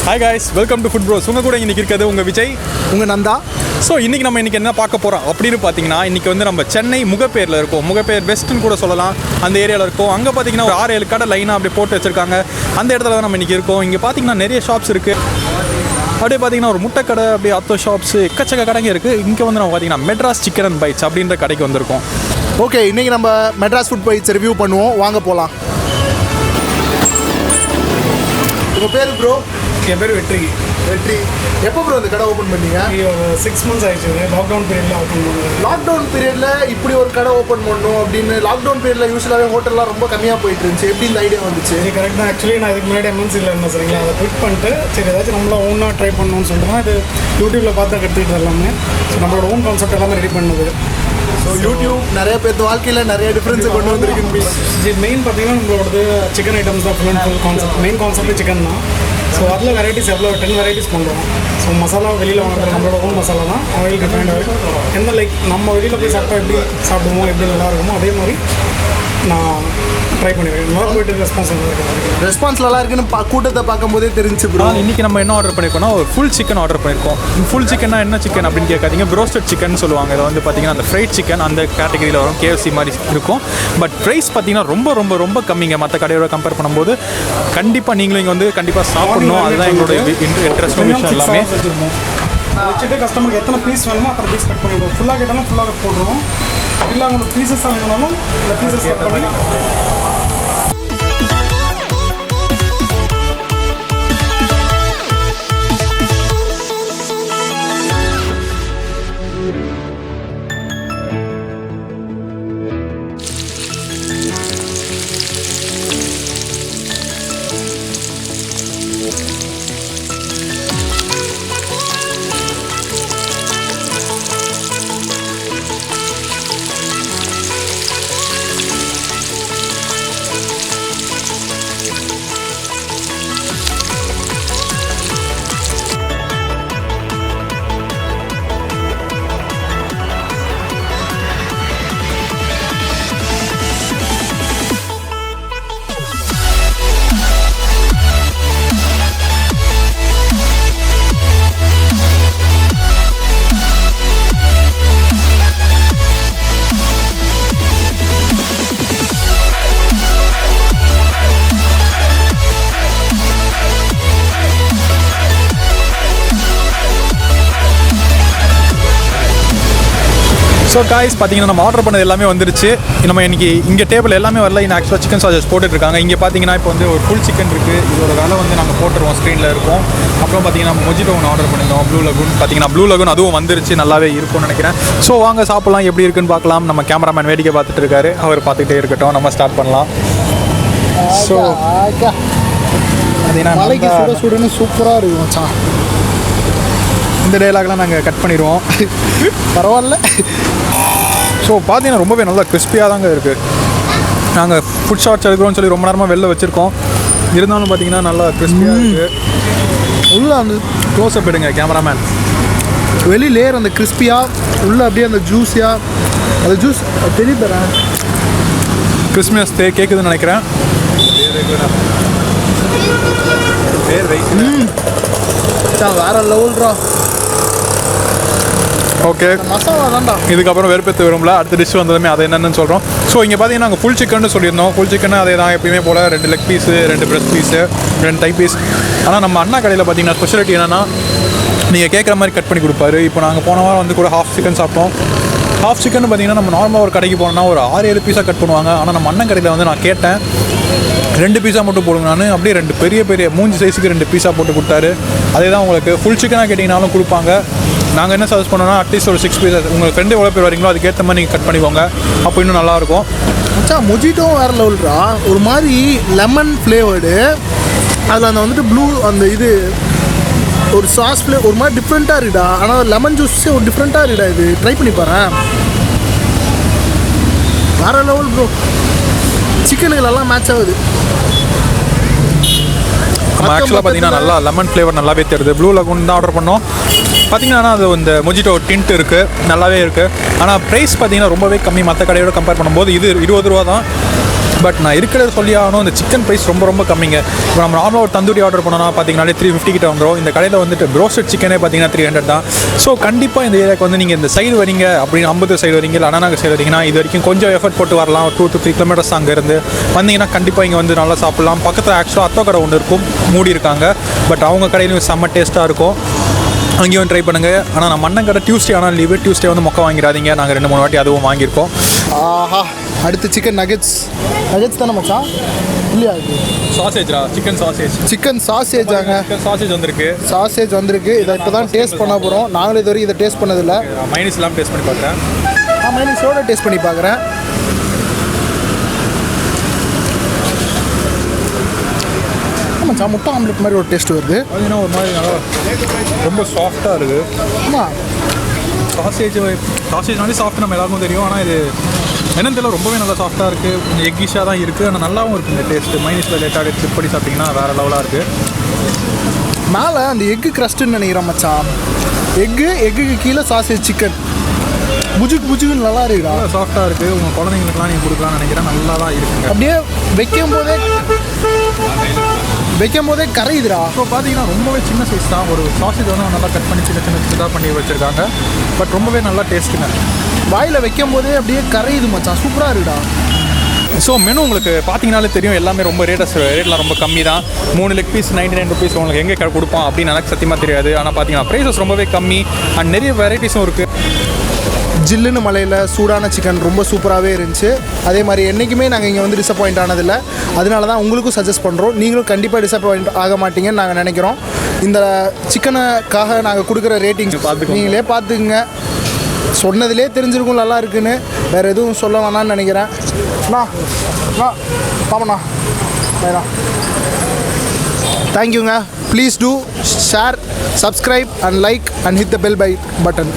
Hi guys, welcome to Food Bros. உங்க கூட இன்னைக்கு இருக்கிறது உங்க விஜய், உங்க நந்தா. ஸோ இன்றைக்கி நம்ம என்ன பார்க்க போகிறோம் அப்படின்னு பார்த்தீங்கன்னா, இன்றைக்கி வந்து நம்ம சென்னை முகப்பேரில் இருக்கோம். முகப்பேர் வெஸ்ட்னு கூட சொல்லலாம், அந்த ஏரியாவில் இருக்கோம். அங்கே பார்த்தீங்கன்னா ஒரு 6-7 கடை லைனாக அப்படியே போட்டு வச்சுருக்காங்க. அந்த இடத்துல தான் நம்ம இன்றைக்கி இருக்கோம். இங்கே பார்த்தீங்கன்னா நிறைய ஷாப்ஸ் இருக்குது. அப்படியே பார்த்தீங்கன்னா ஒரு முட்டை கடை, அப்படியே அத்தோ ஷாப்ஸு, எக்கச்சக்க கடைங்க இருக்குது. இங்கே வந்து நம்ம பார்த்தீங்கன்னா மெட்ராஸ் சிக்கன் அண்ட் பைட்ஸ் அப்படின்ற கடைக்கு வந்திருக்கோம். ஓகே, இன்றைக்கி நம்ம மெட்ராஸ் ஃபுட் பைட்ஸ் ரிவ்யூ பண்ணுவோம். வாங்க போகலாம். உங்கள் பேர் ப்ரோ? என் பேர் வெற்றி. எப்போ ப்ரோ இந்த கடை ஓப்பன் பண்ணீங்க? 6 months ஆயிடுச்சு. லாக்டவுன் பீரியடில் ஓப்பன் பண்ணுவோம். லாக்டவுன் பீரியடில் இப்படி ஒரு கடை ஓப்பன் பண்ணணும் அப்படின்னு லாக்டவுன் பீரியடில் யூஸ்வலாகவே ஹோட்டல்லாம் ரொம்ப கம்மியாக போயிட்டு இருந்துச்சு. எப்படி இந்த ஐடியா வந்துச்சு? இது கரெக்ட் தான். ஆக்சுவலி நான் இதுக்கு முன்னாடி எம்என்சியில் இருந்தேன் சரிங்களா. அதை குவிட் பண்ணிட்டு சரி ஏதாச்சும் நம்மள ஓனாக ட்ரை பண்ணணும்னு சொல்லிட்டு தான் இது யூடியூப்பில் பார்த்து கற்றுக்கிட்டு எல்லாமே. ஸோ நம்மளோட ஓன் கான்செப்ட் எல்லாமே ரெடி பண்ணுது. ஸோ யூடியூப் நிறைய பேர் வாழ்க்கையில் நிறைய டிஃப்ரென்ஸை கொண்டு வந்திருக்கு. இது மெயின் பார்த்தீங்கன்னா நம்மளோடது சிக்கன் ஐட்டம்ஸ் தான். Full and full concept, main concept chicken தான். ஸோ அதில் வெரைட்டிஸ் எவ்வளோ 10 வெரைட்டிஸ் பண்ணுறோம். ஸோ மசாலா வெளியில் வாங்குற நம்மளோட ஓன் மசாலா தான். ஆயில் டிஃப்ரெண்ட் ஆகும். எந்த லைக் நம்ம வெளியில் போய் சாப்பிட்டா எப்படி சாப்பிடுவோம், எப்படி நல்லா இருக்குமோ அதே மாதிரி நான் ட்ரை பண்ணிடுவேன். நல்லா போய்ட்டு ரெஸ்பான்ஸ் நல்லா இருக்குன்னு கூட்டத்தை பார்க்கும்போதே தெரிஞ்சு ப்ரோ. இன்றைக்கி நம்ம என்ன ஆர்டர் பண்ணியிருக்கோம்னா, ஒரு ஃபுல் சிக்கன் ஆர்டர் பண்ணியிருக்கோம். ஃபுல் சிக்கன்னா என்ன சிக்கன் அப்படின்னு கேட்காதீங்க, ப்ரோஸ்டட் சிக்கன் சொல்லுவாங்க. இதை வந்து பார்த்தீங்கன்னா அந்த ஃப்ரைட் சிக்கன் அந்த கேட்டகரியில் வரும். KFC மாதிரி இருக்கும். பட் ப்ரைஸ் பார்த்தீங்கன்னா ரொம்ப ரொம்ப ரொம்ப கம்மிங்க. மற்ற கடையோட கம்பேர் பண்ணும்போது கண்டிப்பாக நீங்களும் இங்கே வந்து கண்டிப்பாக சாப்பிடணும். அதுதான் எங்களோட இன்ட்ரெஸ்ட் விஷயம் எல்லாமே. வச்சுட்டு கஸ்டமருக்கு எத்தனை பீஸ் வேணுமோ அத்தனை பீஸ் கட் பண்ணிவிடுவோம். ஃபுல்லாக கேட்டாலும் ஃபுல்லாக போடுறோம். இல்லை அவங்களுக்கு பீசஸ் வேணும்னாலும் இந்த பீசஸ் கட் பண்ணி ஸோ காய்ஸ் பார்த்தீங்கன்னா நம்ம ஆர்டர் பண்ணது எல்லாமே வந்துருச்சு. நம்ம இன்றைக்கி இங்கே டேபிள் எல்லாமே வரல. இன்னும் ஆக்சுவலாக சிக்கன் சார்ஜஸ் போட்டுட்ருக்காங்க. இங்கே பார்த்தீங்கன்னா இப்போ வந்து ஒரு ஃபுல் சிக்கன் இருக்குது. இதோட விலை வந்து நாங்கள் போட்டுருவோம், ஸ்க்ரீனில் இருக்கும். அப்புறம் பார்த்தீங்கன்னா மொஜிட்டோ ஒன்று ஆர்டர் பண்ணியிருந்தோம், ப்ளூ லகூன். பார்த்தீங்கன்னா ப்ளூ லகூன் அதுவும் வந்துருச்சு, நல்லாவே இருக்கும்னு நினைக்கிறேன். ஸோ வாங்க சாப்பிட்லாம், எப்படி இருக்குன்னு பார்க்கலாம். நம்ம கேமராமேன் வேடிக்கை பார்த்துட்டு இருக்காரு, அவர் பார்த்துக்கிட்டே இருக்கட்டும். நம்ம ஸ்டார்ட் பண்ணலாம். ஸோ மலைக்கு சுடுன்னு சூப்பராக இருக்கும் மச்சான். இந்த டைலாக்லாம் நாங்கள் கட் பண்ணிடுவோம், பரவாயில்ல. ஸோ பார்த்தீங்கன்னா ரொம்பவே நல்லா கிறிஸ்பியாக தாங்க இருக்குது. நாங்கள் ஃபுட் ஷார்ட்ஸ் எடுக்கிறோம்னு சொல்லி ரொம்ப நேரமாக வெளில வச்சுருக்கோம். இருந்தாலும் பார்த்தீங்கன்னா நல்லா கிறிஸ்பியாக இருக்குது. உள்ள அந்த க்ளோஸ்அப் எடுங்க கேமராமேன். வெளி லேயர் அந்த கிறிஸ்பியாக, உள்ளே அப்படியே அந்த ஜூஸியாக, அந்த ஜூஸ் தெரிய தரேன். கிறிஸ்மஸ் கேட்குதுன்னு நினைக்கிறேன். வேற லெவல்ரா. ஓகே, மசாலா தான்டா. இதுக்கப்புறம் வெறுப்பேற்று வரும்ல, அடுத்த டிஷ் வந்ததுமே அதை என்னென்னு சொல்கிறோம். ஸோ இங்கே பார்த்தீங்கன்னா நாங்கள் ஃபுல் சிக்கன் சொல்லியிருந்தோம். ஃபுல் சிக்கன் அதே தான் எப்பயுமே போல் 2 லெக் பீஸு, 2 பிரெஸ்ட் பீஸு, 2 தை பீஸ். ஆனால் நம்ம அண்ணா கடையில் பார்த்தீங்கன்னா ஸ்பெஷாலிட்டி என்னென்னா, நீங்கள் கேட்குற மாதிரி கட் பண்ணி கொடுப்பாரு. இப்போ நாங்கள் போன வாரம் வந்து கூட ஹாஃப் சிக்கன் சாப்பிட்டோம். ஹாஃப் சிக்கன் பார்த்தீங்கன்னா நம்ம நார்மலாக ஒரு கடைக்கு போனோம்னா ஒரு 6-7 பீஸாக கட் பண்ணுவாங்க. ஆனால் நம்ம அண்ணன் கடையில் வந்து நான் கேட்டேன் 2 பீஸா மட்டும் போடுங்க. நான் அப்படியே 2 பெரிய மூஞ்சி சைஸுக்கு 2 பீஸா போட்டு கொடுத்தாரு. அதே தான் உங்களுக்கு ஃபுல் சிக்கனாக கேட்டிங்கனாலும் கொடுப்பாங்க. நாங்கள் என்ன சஜஸ்ட் பண்ணோம்னா அட்லீஸ்ட் ஒரு 6 பீஸஸ், உங்கள் ஃப்ரெண்டு எவ்வளோ பேர் வரீங்களோ அதுக்கேற்ற மாதிரி நீங்கள் கட் பண்ணிக்கோங்க. அப்போ இன்னும் நல்லாயிருக்கும். மச்சான் மொஜிட்டோவும் வேறு லெவல்ரா. ஒரு மாதிரி லெமன் ஃப்ளேவர்டு, அதில் அந்த வந்துட்டு ப்ளூ அந்த இது ஒரு சாஸ் ஃப்ளேவர் ஒரு மாதிரி டிஃப்ரெண்ட்டாக இருக்குடா. ஆனால் லெமன் ஜூஸே ஒரு டிஃப்ரெண்ட்டாக இருக்குடா. இது ட்ரை பண்ணி பாரு, வேறு லெவல் ப்ரோ. சிக்கனுங்களெல்லாம் மேட்ச் ஆகுது. நம்ம ஆக்சுவலாக பார்த்தீங்கன்னா நல்லா லெமன் ஃப்ளேவர் நல்லாவே தெரியுது. ப்ளூ லகூன் தான் ஆர்டர் பண்ணோம். பார்த்தீங்கன்னா அது இந்த மொஜிட்டோ டின்ட் இருக்குது, நல்லாவே இருக்குது. ஆனால் ப்ரைஸ் பார்த்தீங்கன்னா ரொம்பவே கம்மி. மற்ற கடையோட கம்பேர் பண்ணும்போது இது 20 ரூபா தான். பட் நான் இருக்கிறத சொல்லி ஆகணும், இந்த சிக்கன் ப்ரைஸ் ரொம்ப ரொம்ப கம்மிங்க. இப்போ நம்ம நார்மலாக ஒரு தந்தூரி ஆர்டர் பண்ணோம்னா பார்த்தீங்கன்னாலே 350 கிட்ட வந்துடும். இந்த கடையில் வந்துட்டு ப்ரோஸ்டட் சிக்கனே பார்த்தீங்கன்னா 300 தான். ஸோ கண்டிப்பாக இந்த ஏரியாவுக்கு வந்து நீங்கள் இந்த சைடு வரீங்க அப்படின்னு 50 சைடு வரீங்க இல்லை அண்ணா சைடு வரீங்கன்னா இது வரைக்கும் கொஞ்சம் எஃபர்ட் போட்டு வரலாம். ஒரு 2 to 3 கிலோமீட்டர்ஸ் அங்கேருந்து வந்தீங்கன்னா கண்டிப்பாக இங்கே வந்து நல்லா சாப்பிட்லாம். பக்கத்தில் ஆக்சுவலாக அத்தோ கடை ஒன்று இருக்கும், மூடி இருக்காங்க. பட் அவங்க கடையிலும் செம்ம டேஸ்ட்டாக இருக்கும், அங்கேயும் ட்ரை பண்ணுங்கள். ஆனால் நம்ம அண்ணன் கடை டியூஸ்டே ஆனால் லீவு, டியூஸ்டே வந்து மொக்க வாங்கிடாதீங்க. நாங்கள் 2-3 வாட்டி அதுவும் வாங்கியிருக்கோம். ஆஹா, அடுத்து சிக்கன் நகெட்ஸ் தானே மச்சான்? இல்லையா இது சாசேஜா, சிக்கன் சாசேஜ். சிக்கன் சாசேஜாங்க. சிக்கன் சாசேஜ் வந்திருக்கு. சாசேஜ் வந்திருக்கு. இதை இப்போ தான் டேஸ்ட் பண்ண போகிறோம். நாங்களும் இது வரைக்கும் இதை டேஸ்ட் பண்ணதில்லை. மைனஸ் எல்லாம் டேஸ்ட் பண்ணி பார்த்தேன். நான் மைனஸோட டேஸ்ட் பண்ணி பார்க்குறேன். மச்சான் முட்டை ஆம்லெட் மாதிரி ஒரு டேஸ்ட் வருது. பார்த்தீங்கன்னா ஒரு மாதிரி நல்லா ரொம்ப சாஃப்டாக இருக்குது. ஆமாம், சாசேஜ்னாலே சாஃப்ட் நம்ம எல்லாருக்கும் தெரியும். ஆனால் இது என்னன்னு தெரியல, ரொம்பவே நல்லா சாஃப்டாக இருக்குது. கொஞ்சம் எக்கிஷாக தான் இருக்குது. ஆனால் நல்லாவும் இருக்குது இந்த டேஸ்ட்டு. மைனஸில் லேட்டாக ஸ்லிப் பண்ணி சாப்பிட்டிங்கன்னா வேறு லெவலாக இருக்குது. மேலே அந்த எக்கு க்ரஸ்ட்டுன்னு நினைக்கிறேன் மச்சான். எக்குக்கு கீழே சாசேஜ் சிக்கன் புஜுக்குன்னு நல்லா இருக்குடா. நல்லா சாஃப்டாக இருக்குது. உங்கள் குழந்தைங்களுக்குலாம் நீங்கள் கொடுக்கலாம்னு நினைக்கிறேன். நல்லா தான் இருக்குங்க. அப்படியே வைக்கும் போதே கரையுதுடா. இப்போ பார்த்தீங்கன்னா ரொம்பவே சின்ன சைஸ் தான். ஒரு சாசேஜ் வந்து நல்லா கட் பண்ணி சின்னதாக பண்ணி வச்சுருக்காங்க. பட் ரொம்பவே நல்லா டேஸ்ட்டுங்க. வாயில் வைக்கும் போதே அப்படியே கரையுது மச்சான். சூப்பராக இருக்குடா. ஸோ மெனு உங்களுக்கு பார்த்தீங்கனாலே தெரியும், எல்லாமே ரொம்ப ரேட்லாம் ரொம்ப கம்மி தான். 3 லெக் பீஸ் 99 ருபீஸ் உங்களுக்கு எங்கே கொடுப்போம் அப்படின்னு எனக்கு சத்தியமாக தெரியாது. ஆனால் பார்த்தீங்கன்னா ப்ரைஸஸ் ரொம்பவே கம்மி அண்ட் நிறைய வெரைட்டிஸும் இருக்குது. ஜில்லுன்னு மலையில் சூடான சிக்கன் ரொம்ப சூப்பராகவே இருந்துச்சு. அதே மாதிரி என்றைக்குமே நாங்கள் இங்கே வந்து டிசப்பாயிண்ட் ஆனதில்லை. அதனால தான் உங்களுக்கும் சஜஸ்ட் பண்ணுறோம். நீங்களும் கண்டிப்பாக டிசப்பாயிண்ட் ஆக மாட்டீங்கன்னு நாங்கள் நினைக்கிறோம். இந்த சிக்கனுக்காக நாங்கள் கொடுக்குற ரேட்டிங்ஸ் நீங்களே பார்த்துக்குங்க. சொன்னதிலே தெரிஞ்சிருக்கும் நல்லா இருக்குன்னு. வேறு எதுவும் சொல்ல வேணான்னு நினைக்கிறேன். ஆமாண்ணா வேணா. தேங்க்யூங்க. Please do share, subscribe and like and hit the bell button.